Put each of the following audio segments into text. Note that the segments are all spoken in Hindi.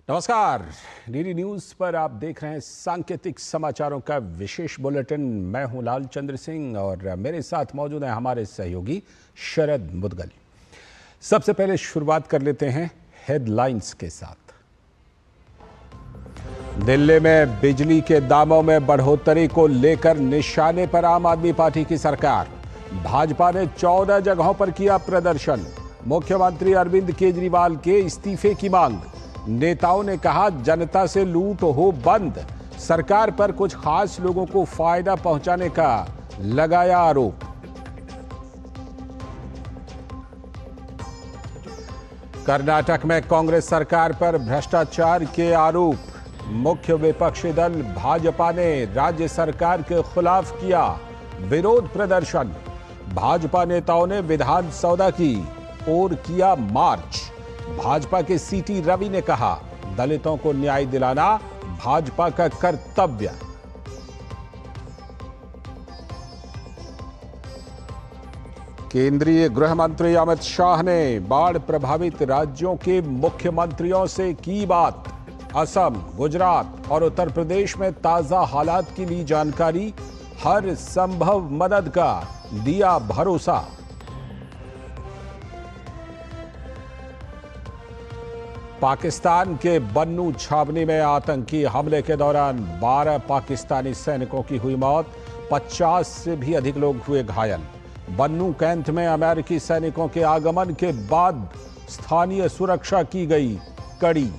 नमस्कार। डीडी न्यूज पर आप देख रहे हैं सांकेतिक समाचारों का विशेष बुलेटिन। मैं हूं लालचंद्र सिंह और मेरे साथ मौजूद हैं हमारे सहयोगी शरद मुदगल। सबसे पहले शुरुआत कर लेते हैं हेडलाइंस के साथ। दिल्ली में बिजली के दामों में बढ़ोतरी को लेकर निशाने पर आम आदमी पार्टी की सरकार। भाजपा ने 14 जगहों पर किया प्रदर्शन। मुख्यमंत्री अरविंद केजरीवाल के इस्तीफे की मांग। नेताओं ने कहा जनता से लूट हो बंद। सरकार पर कुछ खास लोगों को फायदा पहुंचाने का लगाया आरोप। कर्नाटक में कांग्रेस सरकार पर भ्रष्टाचार के आरोप। मुख्य विपक्षी दल भाजपा ने राज्य सरकार के खिलाफ किया विरोध प्रदर्शन। भाजपा नेताओं ने विधान सौदा की ओर किया मार्च। भाजपा के सीटी रवि ने कहा दलितों को न्याय दिलाना भाजपा का कर्तव्य। केंद्रीय गृह मंत्री अमित शाह ने बाढ़ प्रभावित राज्यों के मुख्यमंत्रियों से की बात। असम, गुजरात और उत्तर प्रदेश में ताजा हालात की ली जानकारी। हर संभव मदद का दिया भरोसा। पाकिस्तान के बन्नू छावनी में आतंकी हमले के दौरान 12 पाकिस्तानी सैनिकों की हुई मौत। 50 से भी अधिक लोग हुए घायल। बन्नू कैंट में अमेरिकी सैनिकों के आगमन के बाद स्थानीय सुरक्षा की गई कड़ी।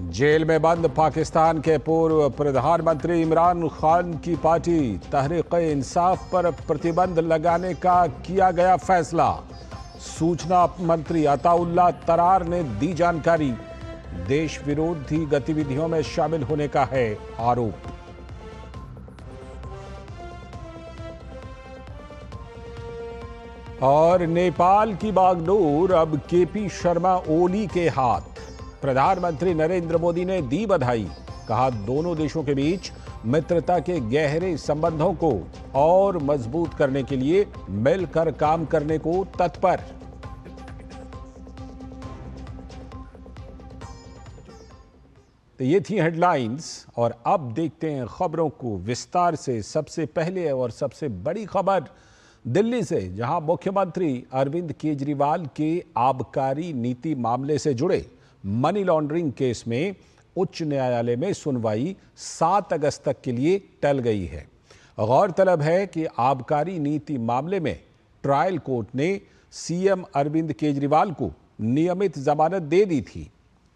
जेल में बंद पाकिस्तान के पूर्व प्रधानमंत्री इमरान खान की पार्टी तहरीक-ए-इंसाफ पर प्रतिबंध लगाने का किया गया फैसला। सूचना मंत्री अताउल्लाह तरार ने दी जानकारी। देश विरोधी गतिविधियों में शामिल होने का है आरोप। और नेपाल की बागडोर अब केपी शर्मा ओली के हाथ। प्रधानमंत्री नरेंद्र मोदी ने दी बधाई। कहा दोनों देशों के बीच मित्रता के गहरे संबंधों को और मजबूत करने के लिए मिलकर काम करने को तत्पर। तो ये थी हेडलाइंस और अब देखते हैं खबरों को विस्तार से। सबसे पहले और सबसे बड़ी खबर दिल्ली से, जहां मुख्यमंत्री अरविंद केजरीवाल के आबकारी नीति मामले से जुड़े मनी लॉन्ड्रिंग केस में उच्च न्यायालय में सुनवाई 7 अगस्त तक के लिए टल गई है। गौरतलब है कि आबकारी नीति मामले में ट्रायल कोर्ट ने सीएम अरविंद केजरीवाल को नियमित जमानत दे दी थी।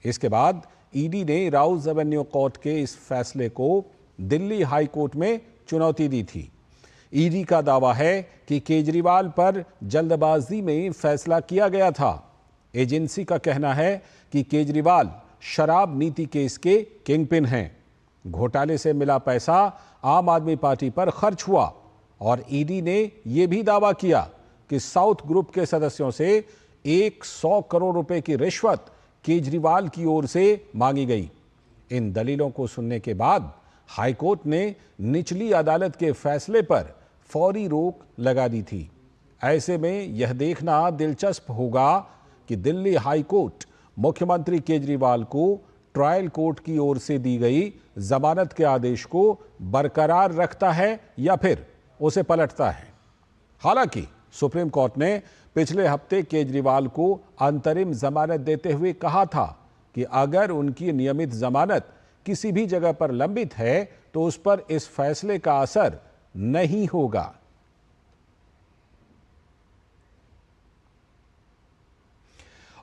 इसके बाद ईडी ने राउज एवेन्यू कोर्ट के इस फैसले को दिल्ली हाई कोर्ट में चुनौती दी थी। ईडी का दावा है कि केजरीवाल पर जल्दबाजी में फैसला किया गया था। एजेंसी का कहना है कि केजरीवाल शराब नीति केस के किंगपिन हैं। घोटाले से मिला पैसा आम आदमी पार्टी पर खर्च हुआ और ईडी ने यह भी दावा किया कि साउथ ग्रुप के सदस्यों से 100 करोड़ रुपए की रिश्वत केजरीवाल की ओर से मांगी गई। इन दलीलों को सुनने के बाद हाईकोर्ट ने निचली अदालत के फैसले पर फौरी रोक लगा दी थी। ऐसे में यह देखना दिलचस्प होगा कि दिल्ली हाई कोर्ट मुख्यमंत्री केजरीवाल को ट्रायल कोर्ट की ओर से दी गई जमानत के आदेश को बरकरार रखता है या फिर उसे पलटता है। हालांकि सुप्रीम कोर्ट ने पिछले हफ्ते केजरीवाल को अंतरिम जमानत देते हुए कहा था कि अगर उनकी नियमित जमानत किसी भी जगह पर लंबित है तो उस पर इस फैसले का असर नहीं होगा।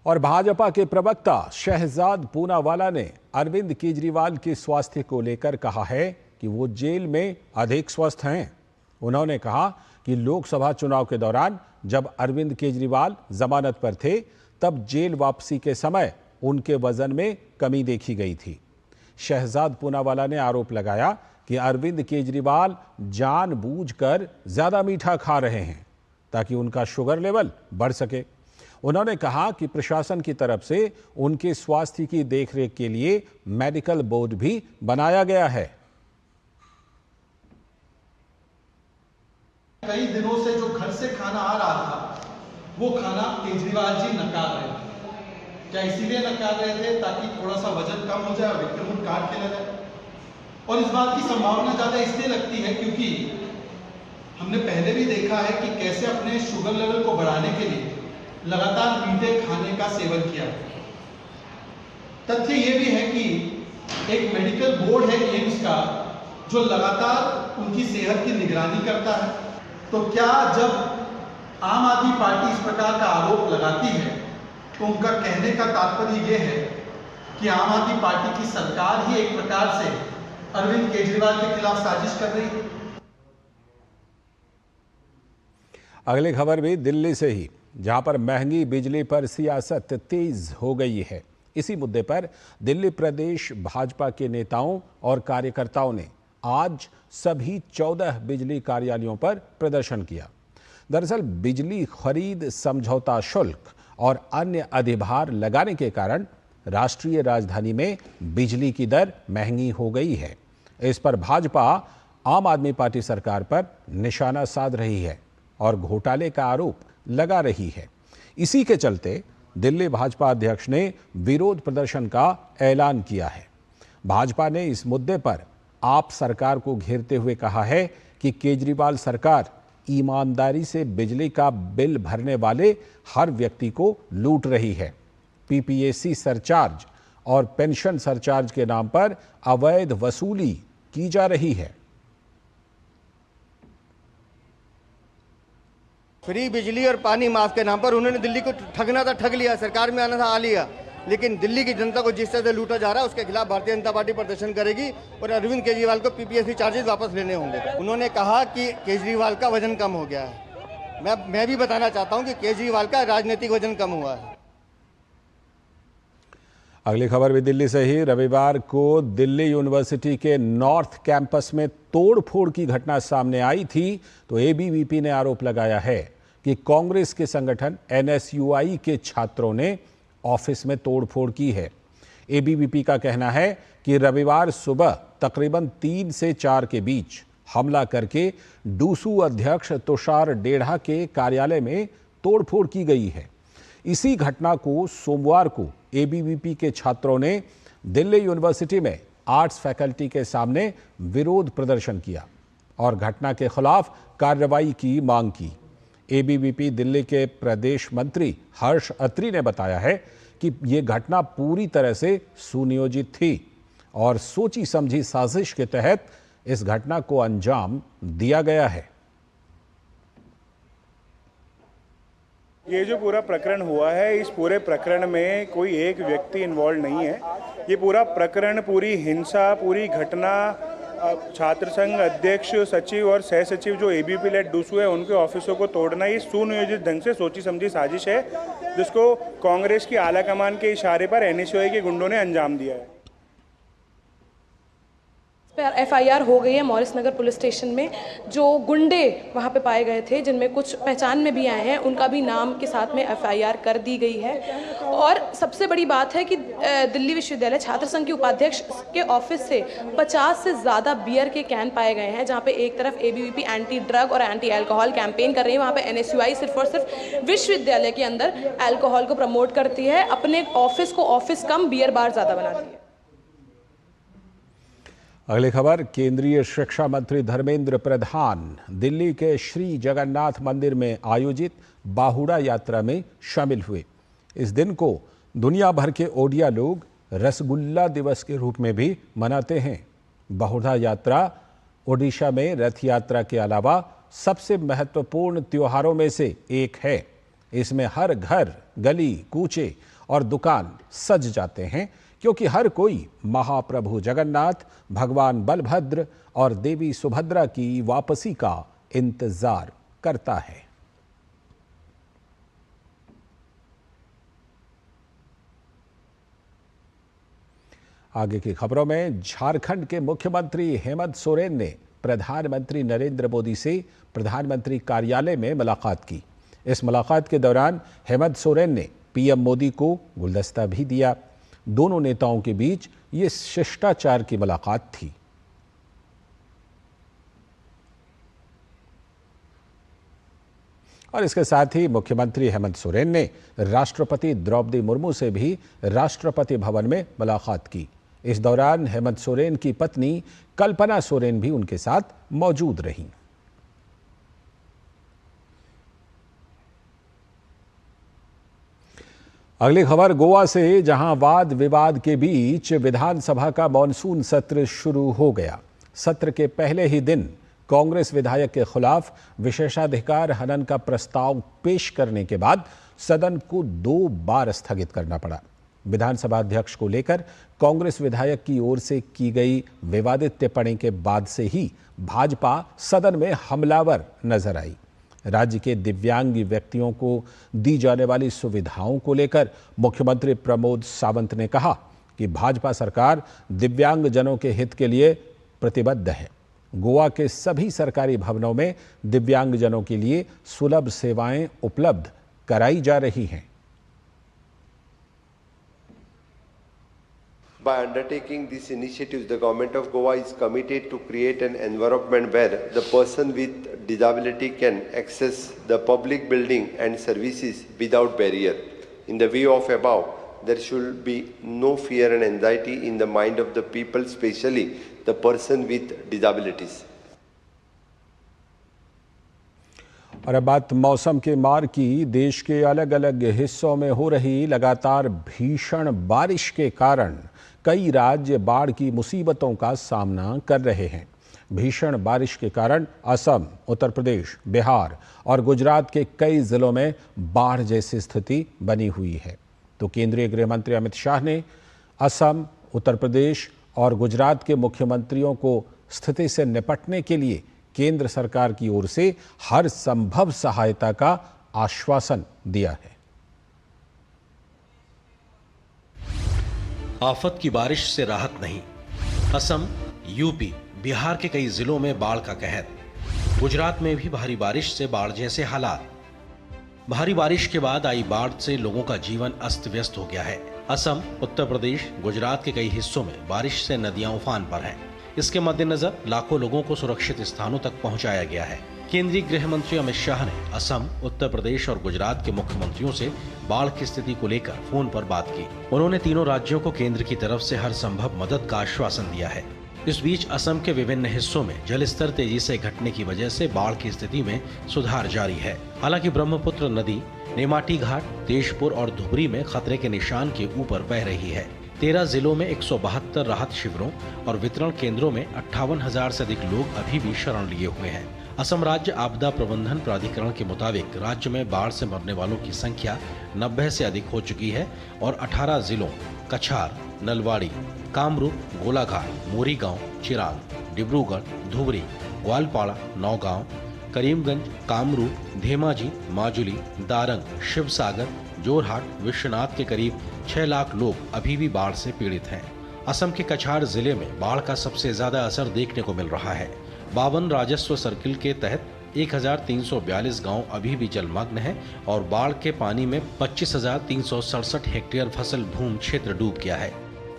और भाजपा के प्रवक्ता शहजाद पूनावाला ने अरविंद केजरीवाल के स्वास्थ्य को लेकर कहा है कि वो जेल में अधिक स्वस्थ हैं। उन्होंने कहा कि लोकसभा चुनाव के दौरान जब अरविंद केजरीवाल जमानत पर थे तब जेल वापसी के समय उनके वजन में कमी देखी गई थी। शहजाद पूनावाला ने आरोप लगाया कि अरविंद केजरीवाल जानबूझकर ज्यादा मीठा खा रहे हैं ताकि उनका शुगर लेवल बढ़ सके। उन्होंने कहा कि प्रशासन की तरफ से उनके स्वास्थ्य की देखरेख के लिए मेडिकल बोर्ड भी बनाया गया है। कई दिनों से जो घर से खाना आ रहा था वो खाना केजरीवाल जी नकार रहे थे। क्या इसीलिए नकार रहे थे ताकि थोड़ा सा वजन कम हो जाए और विक्रम कार्ड खेला जाए? और इस बात की संभावना ज़्यादा इसलिए लगती है क्योंकि हमने पहले भी देखा है कि कैसे अपने शुगर लेवल को बढ़ाने के लिए लगातार मीठे खाने का सेवन किया। तथ्य ये भी है कि एक मेडिकल बोर्ड है एम्स का जो लगातार उनकी सेहत की निगरानी करता है। तो क्या जब आम आदमी पार्टी इस प्रकार का आरोप लगाती है तो उनका कहने का तात्पर्य यह है कि आम आदमी पार्टी की सरकार ही एक प्रकार से अरविंद केजरीवाल के खिलाफ साजिश कर रही है। अगली खबर भी दिल्ली से ही, जहां पर महंगी बिजली पर सियासत तेज हो गई है। इसी मुद्दे पर दिल्ली प्रदेश भाजपा के नेताओं और कार्यकर्ताओं ने आज सभी 14 बिजली कार्यालयों पर प्रदर्शन किया। दरअसल बिजली खरीद समझौता शुल्क और अन्य अधिभार लगाने के कारण राष्ट्रीय राजधानी में बिजली की दर महंगी हो गई है। इस पर भाजपा आम आदमी पार्टी सरकार पर निशाना साध रही है और घोटाले का आरोप लगा रही है। इसी के चलते दिल्ली भाजपा अध्यक्ष ने विरोध प्रदर्शन का ऐलान किया है। भाजपा ने इस मुद्दे पर आप सरकार को घेरते हुए कहा है कि केजरीवाल सरकार ईमानदारी से बिजली का बिल भरने वाले हर व्यक्ति को लूट रही है। पीपीएसी सरचार्ज और पेंशन सरचार्ज के नाम पर अवैध वसूली की जा रही है। फ्री बिजली और पानी माफ के नाम पर उन्होंने दिल्ली को ठगना था, ठग लिया। सरकार में आना था, आ लिया। लेकिन दिल्ली की जनता को जिस तरह से लूटा जा रहा है उसके खिलाफ भारतीय जनता पार्टी प्रदर्शन करेगी और अरविंद केजरीवाल को पीपीएससी चार्जेस वापस लेने होंगे। उन्होंने कहा कि केजरीवाल का वजन कम हो गया है। मैं भी बताना चाहता हूं कि केजरीवाल का राजनीतिक वजन कम हुआ है। अगली खबर भी दिल्ली से ही। रविवार को दिल्ली यूनिवर्सिटी के नॉर्थ कैंपस में तोड़फोड़ की घटना सामने आई थी तो एबीवीपी ने आरोप लगाया है कि कांग्रेस के संगठन एनएसयूआई के छात्रों ने ऑफिस में तोड़फोड़ की है। एबीवीपी का कहना है कि रविवार सुबह तकरीबन 3 से 4 के बीच हमला करके डूसू अध्यक्ष तुषार डेढ़ा के कार्यालय में तोड़फोड़ की गई है। इसी घटना को सोमवार को एबीवीपी के छात्रों ने दिल्ली यूनिवर्सिटी में आर्ट्स फैकल्टी के सामने विरोध प्रदर्शन किया और घटना के खिलाफ कार्रवाई की मांग की। एबीवीपी दिल्ली के प्रदेश मंत्री हर्ष अत्री ने बताया है कि यह घटना पूरी तरह से सुनियोजित थी और सोची समझी साजिश के तहत इस घटना को अंजाम दिया गया है। ये जो पूरा प्रकरण हुआ है, इस पूरे प्रकरण में कोई एक व्यक्ति इन्वॉल्व नहीं है। ये पूरा प्रकरण, पूरी हिंसा, पूरी घटना छात्र संघ अध्यक्ष, सचिव और सह सचिव जो एबीवीपी लेड डूसू है उनके ऑफिसों को तोड़ना, ये सुनियोजित ढंग से सोची समझी साजिश है जिसको कांग्रेस की आला कमान के इशारे पर एनएसयूआई के गुंडों ने अंजाम दिया है। एफआईआर हो गई है मॉरिस नगर पुलिस स्टेशन में। जो गुंडे वहां पे पाए गए थे, जिनमें कुछ पहचान में भी आए हैं, उनका भी नाम के साथ में एफआईआर कर दी गई है। और सबसे बड़ी बात है कि दिल्ली विश्वविद्यालय छात्र संघ के उपाध्यक्ष के ऑफिस से 50 से ज़्यादा बियर के कैन पाए गए हैं, जहाँ पे एक तरफ एबीवीपी एंटी ड्रग और एंटी अल्कोहल कैंपेन कर रही है, वहाँ पे एनएसयूआई सिर्फ और सिर्फ विश्वविद्यालय के अंदर अल्कोहल को प्रमोट करती है, अपने ऑफिस को ऑफिस कम बियर बार ज़्यादा बनाती है। अगली खबर, केंद्रीय शिक्षा मंत्री धर्मेंद्र प्रधान दिल्ली के श्री जगन्नाथ मंदिर में आयोजित बाहुड़ा यात्रा में शामिल हुए। इस दिन को दुनिया भर के ओडिया लोग रसगुल्ला दिवस के रूप में भी मनाते हैं। बाहुड़ा यात्रा ओडिशा में रथ यात्रा के अलावा सबसे महत्वपूर्ण त्योहारों में से एक है। इसमें हर घर, गली, कूचे और दुकान सज जाते हैं क्योंकि हर कोई महाप्रभु जगन्नाथ, भगवान बलभद्र और देवी सुभद्रा की वापसी का इंतजार करता है। आगे की खबरों में, झारखंड के मुख्यमंत्री हेमंत सोरेन ने प्रधानमंत्री नरेंद्र मोदी से प्रधानमंत्री कार्यालय में मुलाकात की। इस मुलाकात के दौरान हेमंत सोरेन ने पीएम मोदी को गुलदस्ता भी दिया। दोनों नेताओं के बीच ये शिष्टाचार की मुलाकात थी। और इसके साथ ही मुख्यमंत्री हेमंत सोरेन ने राष्ट्रपति द्रौपदी मुर्मू से भी राष्ट्रपति भवन में मुलाकात की। इस दौरान हेमंत सोरेन की पत्नी कल्पना सोरेन भी उनके साथ मौजूद रहीं। अगली खबर गोवा से, जहां वाद विवाद के बीच विधानसभा का मॉनसून सत्र शुरू हो गया। सत्र के पहले ही दिन कांग्रेस विधायक के खिलाफ विशेषाधिकार हनन का प्रस्ताव पेश करने के बाद सदन को 2 बार स्थगित करना पड़ा। विधानसभा अध्यक्ष को लेकर कांग्रेस विधायक की ओर से की गई विवादित टिप्पणी के बाद से ही भाजपा सदन में हमलावर नजर आई। राज्य के दिव्यांग व्यक्तियों को दी जाने वाली सुविधाओं को लेकर मुख्यमंत्री प्रमोद सावंत ने कहा कि भाजपा सरकार दिव्यांग जनों के हित के लिए प्रतिबद्ध है। गोवा के सभी सरकारी भवनों में दिव्यांग जनों के लिए सुलभ सेवाएं उपलब्ध कराई जा रही हैं। By undertaking these initiatives, the government of Goa is committed to create an environment where the person with disability can access the public building and services without barrier. In the view of above, there should be no fear and anxiety in the mind of the people, especially the person with disabilities. और अब बात मौसम के मार की। देश के अलग अलग हिस्सों में हो रही लगातार भीषण बारिश के कारण कई राज्य बाढ़ की मुसीबतों का सामना कर रहे हैं। भीषण बारिश के कारण असम, उत्तर प्रदेश, बिहार और गुजरात के कई जिलों में बाढ़ जैसी स्थिति बनी हुई है। तो केंद्रीय गृह मंत्री अमित शाह ने असम, उत्तर प्रदेश और गुजरात के मुख्यमंत्रियों को स्थिति से निपटने के लिए केंद्र सरकार की ओर से हर संभव सहायता का आश्वासन दिया है। आफत की बारिश से राहत नहीं। असम, यूपी, बिहार के कई जिलों में बाढ़ का कहर। गुजरात में भी भारी बारिश से बाढ़ जैसे हालात। भारी बारिश के बाद आई बाढ़ से लोगों का जीवन अस्त व्यस्त हो गया है। असम, उत्तर प्रदेश, गुजरात के कई हिस्सों में बारिश से नदियां उफान पर हैं। इसके मद्देनजर लाखों लोगों को सुरक्षित स्थानों तक पहुंचाया गया है। केंद्रीय गृह मंत्री अमित शाह ने असम, उत्तर प्रदेश और गुजरात के मुख्यमंत्रियों से बाढ़ की स्थिति को लेकर फोन पर बात की। उन्होंने तीनों राज्यों को केंद्र की तरफ से हर संभव मदद का आश्वासन दिया है। इस बीच असम के विभिन्न हिस्सों में जलस्तर तेजी से घटने की वजह से बाढ़ की स्थिति में सुधार जारी है। हालांकि ब्रह्मपुत्र नदी नेमाटी घाट, तेजपुर और धुबरी में खतरे के निशान के ऊपर बह रही है। 13 जिलों में 172 राहत शिविरों और वितरण केंद्रों में 58,000 से अधिक लोग अभी भी शरण लिए हुए हैं। असम राज्य आपदा प्रबंधन प्राधिकरण के मुताबिक राज्य में बाढ़ से मरने वालों की संख्या 90 से अधिक हो चुकी है और 18 जिलों कछार, नलवाड़ी, कामरूप, गोलाघाट, मोरीगांव, चिराग, डिब्रूगढ़, धुबरी, ग्वालपाड़ा, नौगांव, करीमगंज, कामरूप, धेमाजी, माजुली, दारंग, शिवसागर, जोरहाट, विश्वनाथ के करीब 6 लाख लोग अभी भी बाढ़ से पीड़ित हैं। असम के कछार जिले में बाढ़ का सबसे ज्यादा असर देखने को मिल रहा है। 52 राजस्व सर्किल के तहत 1342 गांव अभी भी जलमग्न हैं और बाढ़ के पानी में 25,367 हेक्टेयर फसल भूमि क्षेत्र डूब गया है।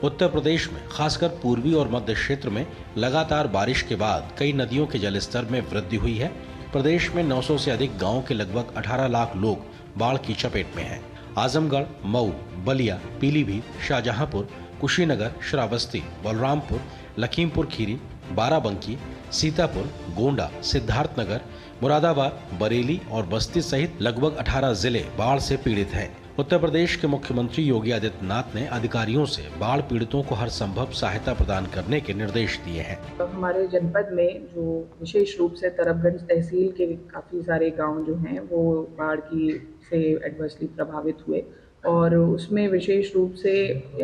उत्तर प्रदेश में खासकर पूर्वी और मध्य क्षेत्र में लगातार बारिश के बाद कई नदियों के जलस्तर में वृद्धि हुई है। प्रदेश में 900 से अधिक गांवों के लगभग 18 लाख लोग बाढ़ की चपेट में हैं। आजमगढ़, मऊ, बलिया, पीलीभीत, शाहजहांपुर, कुशीनगर, श्रावस्ती, बलरामपुर, लखीमपुर खीरी, बाराबंकी, सीतापुर, गोंडा, सिद्धार्थनगर, मुरादाबाद, बरेली और बस्ती सहित लगभग 18 जिले बाढ़ से पीड़ित हैं। उत्तर प्रदेश के मुख्यमंत्री योगी आदित्यनाथ ने अधिकारियों से बाढ़ पीड़ितों को हर संभव सहायता प्रदान करने के निर्देश दिए हैं। हमारे जनपद में जो विशेष रूप से तरबगंज तहसील के काफ़ी सारे गांव जो हैं वो बाढ़ की से एडवर्सली प्रभावित हुए और उसमें विशेष रूप से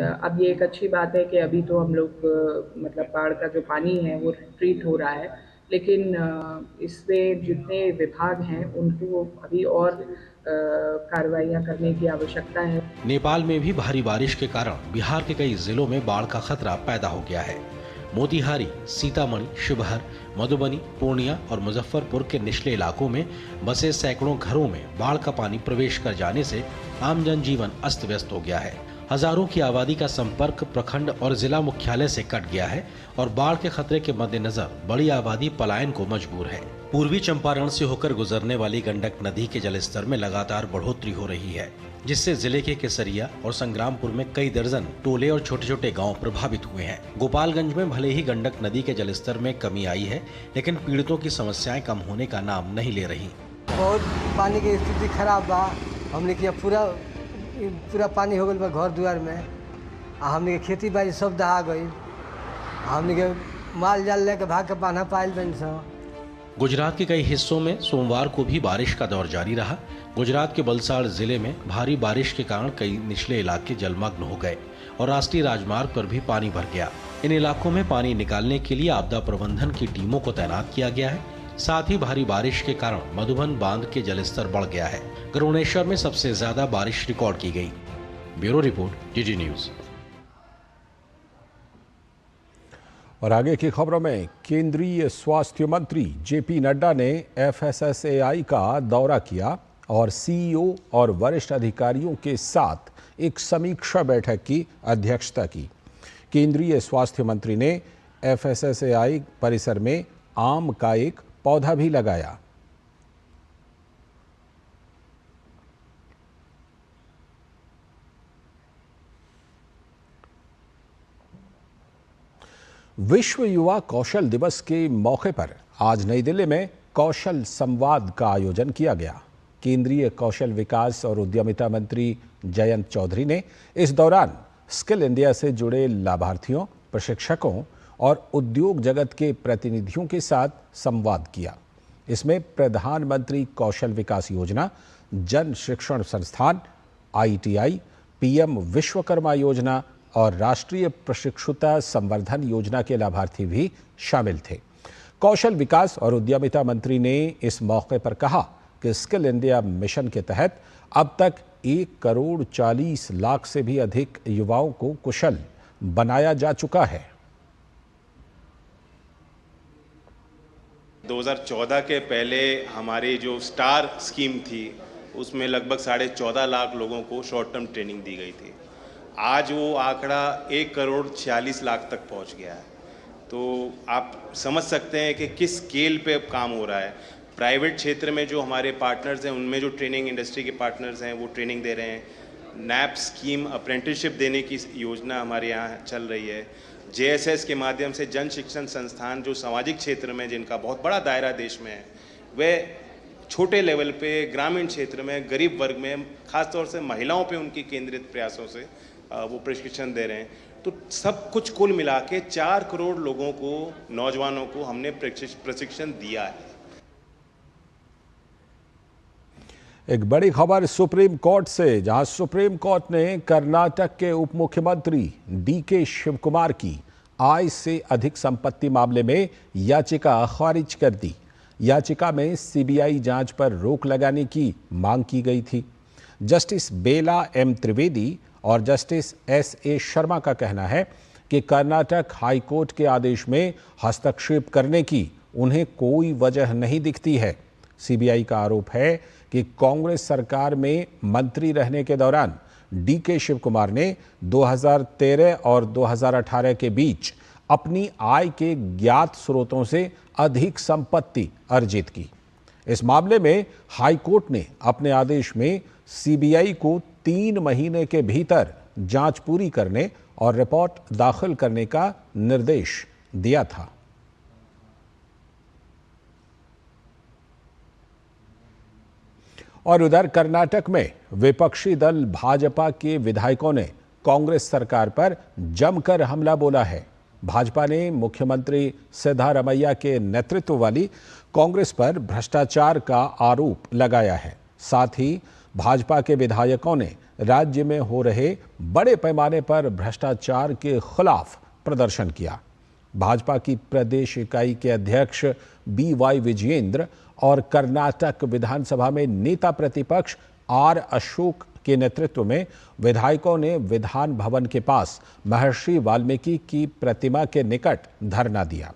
अब ये एक अच्छी बात है कि अभी तो हम लोग मतलब बाढ़ का जो पानी है वो ट्रीट हो रहा है, लेकिन इसमें जितने विभाग हैं उनको अभी और कार्रवाइयाँ करने की आवश्यकता है। नेपाल में भी भारी बारिश के कारण बिहार के कई जिलों में बाढ़ का खतरा पैदा हो गया है। मोतिहारी, सीतामढ़ी, शिवहर, मधुबनी, पूर्णिया और मुजफ्फरपुर के निचले इलाकों में बसे सैकड़ों घरों में बाढ़ का पानी प्रवेश कर जाने से आम जनजीवन अस्त व्यस्त हो गया है। हजारों की आबादी का संपर्क प्रखंड और जिला मुख्यालय से कट गया है और बाढ़ के खतरे के मद्देनजर बड़ी आबादी पलायन को मजबूर है। पूर्वी चंपारण से होकर गुजरने वाली गंडक नदी के जलस्तर में लगातार बढ़ोतरी हो रही है, जिससे जिले के केसरिया और संग्रामपुर में कई दर्जन टोले और छोटे छोटे गांव प्रभावित हुए हैं। गोपालगंज में भले ही गंडक नदी के जलस्तर में कमी आई है, लेकिन पीड़ितों की समस्याएं कम होने का नाम नहीं ले रही। बहुत पानी की स्थिति खराब बा। हमने किया पूरा पानी हो गई बा घर द्वार में। हमने के खेती बाड़ी सब दहा गई। हमने के माल जाल लेके भाग के बांधा पायल बन सब। गुजरात के कई हिस्सों में सोमवार को भी बारिश का दौर जारी रहा। गुजरात के वलसाड़ जिले में भारी बारिश के कारण कई निचले इलाके जलमग्न हो गए और राष्ट्रीय राजमार्ग पर भी पानी भर गया। इन इलाकों में पानी निकालने के लिए आपदा प्रबंधन की टीमों को तैनात किया गया है। साथ ही भारी बारिश के कारण मधुबन बांध के जलस्तर बढ़ गया है। करुणेश्वर में सबसे ज्यादा बारिश रिकॉर्ड की गई। Bureau report, DD news. और आगे की खबरों में केंद्रीय स्वास्थ्य मंत्री जेपी नड्डा ने एफएसएसएआई का दौरा किया और सीईओ और वरिष्ठ अधिकारियों के साथ एक समीक्षा बैठक की अध्यक्षता की। केंद्रीय स्वास्थ्य मंत्री ने एफएसएसएआई परिसर में आम का एक पौधा भी लगाया। विश्व युवा कौशल दिवस के मौके पर आज नई दिल्ली में कौशल संवाद का आयोजन किया गया। केंद्रीय कौशल विकास और उद्यमिता मंत्री जयंत चौधरी ने इस दौरान स्किल इंडिया से जुड़े लाभार्थियों, प्रशिक्षकों और उद्योग जगत के प्रतिनिधियों के साथ संवाद किया। इसमें प्रधानमंत्री कौशल विकास योजना, जन शिक्षण संस्थान, ITI, PM विश्वकर्मा योजना और राष्ट्रीय प्रशिक्षुता संवर्धन योजना के लाभार्थी भी शामिल थे। कौशल विकास और उद्यमिता मंत्री ने इस मौके पर कहा कि स्किल इंडिया मिशन के तहत अब तक 1,40,00,000 से भी अधिक युवाओं को कुशल बनाया जा चुका है। 2014 के पहले हमारी जो स्टार स्कीम थी उसमें लगभग 14.5 लाख लोगों को शॉर्ट टर्म ट्रेनिंग दी गई थी। आज वो आंकड़ा 1,46,00,000 तक पहुंच गया है। तो आप समझ सकते हैं कि किस स्केल पे काम हो रहा है। प्राइवेट क्षेत्र में जो हमारे पार्टनर्स हैं उनमें जो ट्रेनिंग इंडस्ट्री के पार्टनर्स हैं वो ट्रेनिंग दे रहे हैं। नैप स्कीम अप्रेंटिसशिप देने की योजना हमारे यहाँ चल रही है। JSS के माध्यम से जन शिक्षण संस्थान जो सामाजिक क्षेत्र में जिनका बहुत बड़ा दायरा देश में है, वे छोटे लेवल पे ग्रामीण क्षेत्र में गरीब वर्ग में खासतौर से महिलाओं पे उनकी केंद्रित प्रयासों से वो प्रशिक्षण दे रहे हैं। तो सब कुछ कुल मिला के 4 करोड़ लोगों को, नौजवानों को हमने प्रशिक्षण दिया है। एक बड़ी खबर सुप्रीम कोर्ट से, जहां सुप्रीम कोर्ट ने कर्नाटक के उप मुख्यमंत्री DK शिवकुमार की आय से अधिक संपत्ति मामले में याचिका खारिज कर दी। याचिका में CBI जांच पर रोक लगाने की मांग की गई थी। जस्टिस बेला M त्रिवेदी और जस्टिस SA शर्मा का कहना है कि कर्नाटक हाई कोर्ट के आदेश में हस्तक्षेप करने की उन्हें कोई वजह नहीं दिखती है। CBI का आरोप है कि कांग्रेस सरकार में मंत्री रहने के दौरान DK शिवकुमार ने 2013 और 2018 के बीच अपनी आय के ज्ञात स्रोतों से अधिक संपत्ति अर्जित की। इस मामले में हाई कोर्ट ने अपने आदेश में CBI को 3 महीने के भीतर जांच पूरी करने और रिपोर्ट दाखिल करने का निर्देश दिया था। और उधर कर्नाटक में विपक्षी दल भाजपा के विधायकों ने कांग्रेस सरकार पर जमकर हमला बोला है। भाजपा ने मुख्यमंत्री सिद्धारमैया के नेतृत्व वाली कांग्रेस पर भ्रष्टाचार का आरोप लगाया है। साथ ही भाजपा के विधायकों ने राज्य में हो रहे बड़े पैमाने पर भ्रष्टाचार के खिलाफ प्रदर्शन किया। भाजपा की प्रदेश इकाई के अध्यक्ष BY विजयेंद्र और कर्नाटक विधानसभा में नेता प्रतिपक्ष R अशोक के नेतृत्व में विधायकों ने विधान भवन के पास महर्षि वाल्मीकि की प्रतिमा के निकट धरना दिया।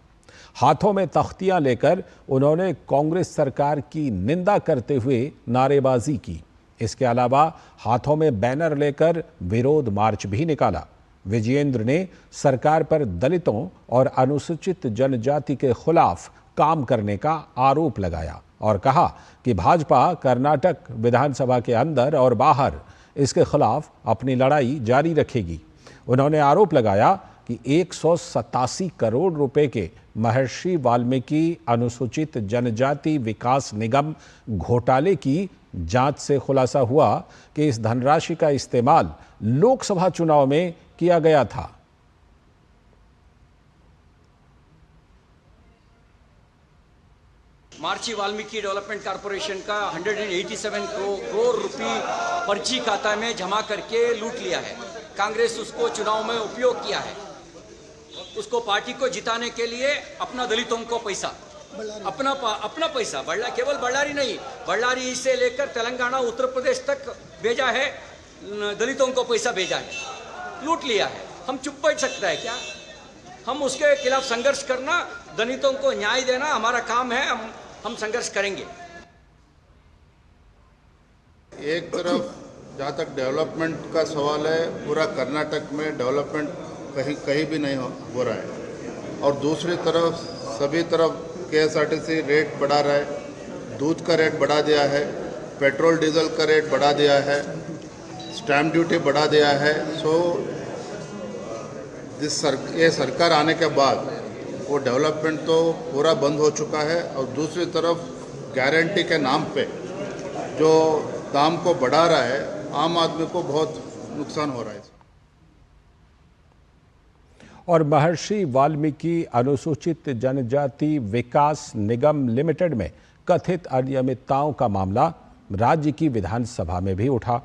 हाथों में तख्तियां लेकर उन्होंने कांग्रेस सरकार की निंदा करते हुए नारेबाजी की। इसके अलावा हाथों में बैनर लेकर विरोध मार्च भी निकाला। विजयेंद्र ने सरकार पर दलितों और अनुसूचित जनजाति के खिलाफ काम करने का आरोप लगाया और कहा कि भाजपा कर्नाटक विधानसभा के अंदर और बाहर इसके खिलाफ अपनी लड़ाई जारी रखेगी। उन्होंने आरोप लगाया कि 187 करोड़ रुपए के महर्षि वाल्मीकि अनुसूचित जनजाति विकास निगम घोटाले की जांच से खुलासा हुआ कि इस धनराशि का इस्तेमाल लोकसभा चुनाव में किया गया था। महर्षि वाल्मीकि डेवलपमेंट कॉरपोरेशन का 187 करोड़ रुपए पर्ची खाता में जमा करके लूट लिया है। कांग्रेस उसको चुनाव में उपयोग किया है, उसको पार्टी को जिताने के लिए अपना दलितों को पैसा, अपना पैसा केवल बಳ್ಳारी नहीं, बಳ್ಳारी से लेकर तेलंगाना उत्तर प्रदेश तक भेजा है, दलितों को पैसा भेजा है, लूट लिया है। हम चुप बैठ सकता है क्या? हम उसके खिलाफ संघर्ष करना, दलितों को न्याय देना हमारा काम है, हम संघर्ष करेंगे। एक तरफ जहाँ तक डेवलपमेंट का सवाल है, पूरा कर्नाटक में डेवलपमेंट कहीं भी नहीं हो रहा है, और दूसरी तरफ सभी तरफ KSRTC रेट बढ़ा रहा है, दूध का रेट बढ़ा दिया है, पेट्रोल डीजल का रेट बढ़ा दिया है, स्टैम्प ड्यूटी बढ़ा दिया है। सो ये सरकार आने के बाद वो डेवलपमेंट तो पूरा बंद हो चुका है, और दूसरी तरफ गारंटी के नाम पे जो दाम को बढ़ा रहा है, आम आदमी को बहुत नुकसान हो रहा है। और महर्षि वाल्मीकि अनुसूचित जनजाति विकास निगम लिमिटेड में कथित अनियमितताओं का मामला राज्य की विधानसभा में भी उठा।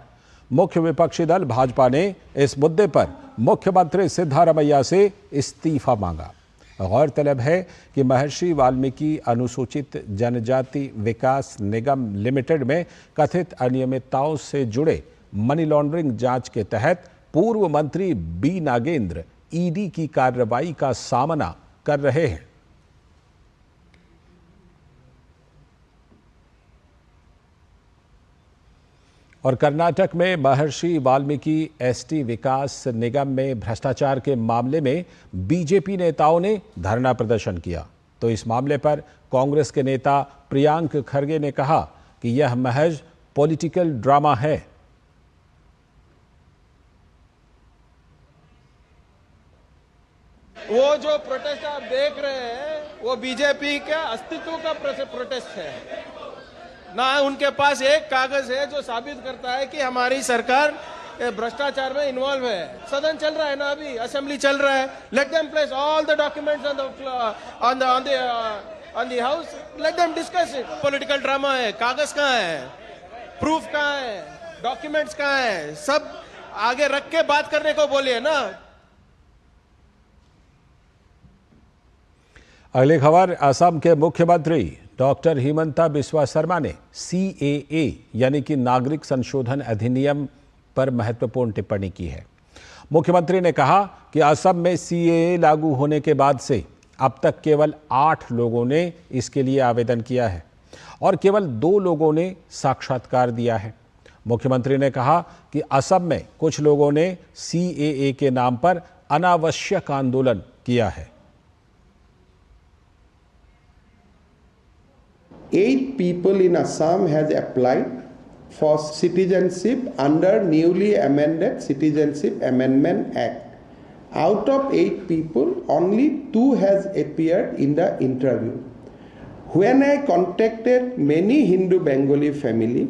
मुख्य विपक्षी दल भाजपा ने इस मुद्दे पर मुख्यमंत्री सिद्धारमैया से इस्तीफा मांगा। गौरतलब है कि महर्षि वाल्मीकि अनुसूचित जनजाति विकास निगम लिमिटेड में कथित अनियमितताओं से जुड़े मनी लॉन्ड्रिंग जांच के तहत पूर्व मंत्री बी नागेंद्र ईडी की कार्रवाई का सामना कर रहे हैं। और कर्नाटक में महर्षि वाल्मीकि एसटी विकास निगम में भ्रष्टाचार के मामले में बीजेपी नेताओं ने धरना प्रदर्शन किया। तो इस मामले पर कांग्रेस के नेता प्रियांक खरगे ने कहा कि यह महज पॉलिटिकल ड्रामा है। वो जो प्रोटेस्ट आप देख रहे हैं वो बीजेपी के अस्तित्व का प्रोटेस्ट है ना। उनके पास एक कागज है जो साबित करता है कि हमारी सरकार भ्रष्टाचार में इन्वॉल्व है। सदन चल रहा है ना, अभी असेंबली चल रहा है। Let them place all the documents on the house, let them discuss it. Political drama है, कागज कहाँ है, प्रूफ कहाँ है, डॉक्यूमेंट्स कहाँ है, सब आगे रख के बात करने को बोलिए ना। अगली खबर, असम के मुख्यमंत्री डॉक्टर हिमंता बिस्वा शर्मा ने CAA यानी कि नागरिक संशोधन अधिनियम पर महत्वपूर्ण टिप्पणी की है। मुख्यमंत्री ने कहा कि असम में CAA लागू होने के बाद से अब तक केवल 8 लोगों ने इसके लिए आवेदन किया है और केवल 2 लोगों ने साक्षात्कार दिया है। मुख्यमंत्री ने कहा कि असम में कुछ लोगों ने CAA के नाम पर अनावश्यक आंदोलन किया है। 8 people in Assam has applied for citizenship under newly amended Citizenship Amendment Act. Out of 8 people, only 2 has appeared in the interview. When I contacted many Hindu Bengali family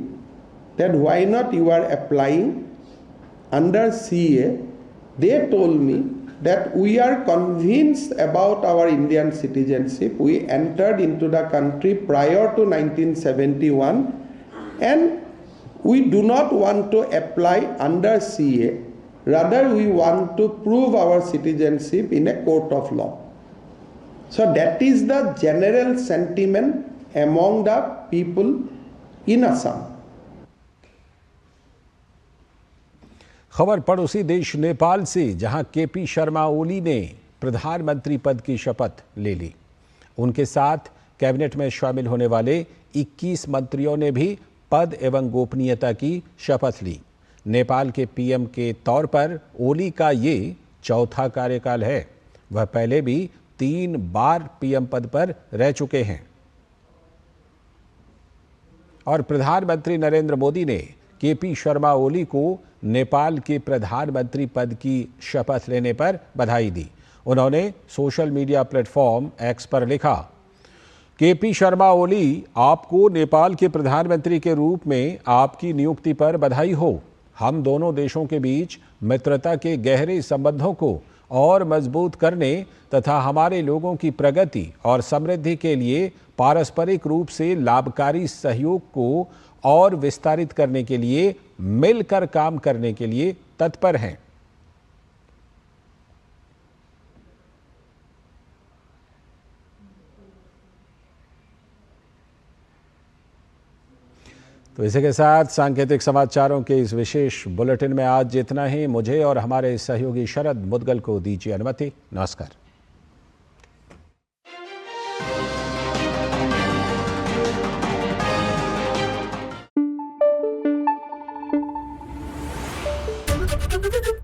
that why not you are applying under CA, they told me that we are convinced about our Indian citizenship. We entered into the country prior to 1971 and we do not want to apply under CA. Rather, we want to prove our citizenship in a court of law. So that is the general sentiment among the people in Assam. खबर पड़ोसी देश नेपाल से, जहां KP शर्मा ओली ने प्रधानमंत्री पद की शपथ ले ली। उनके साथ कैबिनेट में शामिल होने वाले 21 मंत्रियों ने भी पद एवं गोपनीयता की शपथ ली। नेपाल के पीएम के तौर पर ओली का ये चौथा कार्यकाल है। वह पहले भी 3 बार पीएम पद पर रह चुके हैं। और प्रधानमंत्री नरेंद्र मोदी ने केपी शर्मा ओली को नेपाल के प्रधानमंत्री पद की शपथ लेने पर बधाई दी। उन्होंने सोशल मीडिया प्लेटफॉर्म एक्स पर लिखा, केपी शर्मा ओली, आपको नेपाल के प्रधानमंत्री के रूप में आपकी नियुक्ति पर बधाई हो। हम दोनों देशों के बीच मित्रता के गहरे संबंधों को और मजबूत करने तथा हमारे लोगों की प्रगति और समृद्धि के लिए पारस्परिक रूप से लाभकारी सहयोग को और विस्तारित करने के लिए मिलकर काम करने के लिए तत्पर हैं। तो इसी के साथ सांकेतिक समाचारों के इस विशेष बुलेटिन में आज जितना ही। मुझे और हमारे सहयोगी शरद मुदगल को दीजिए अनुमति। नमस्कार। Thank you.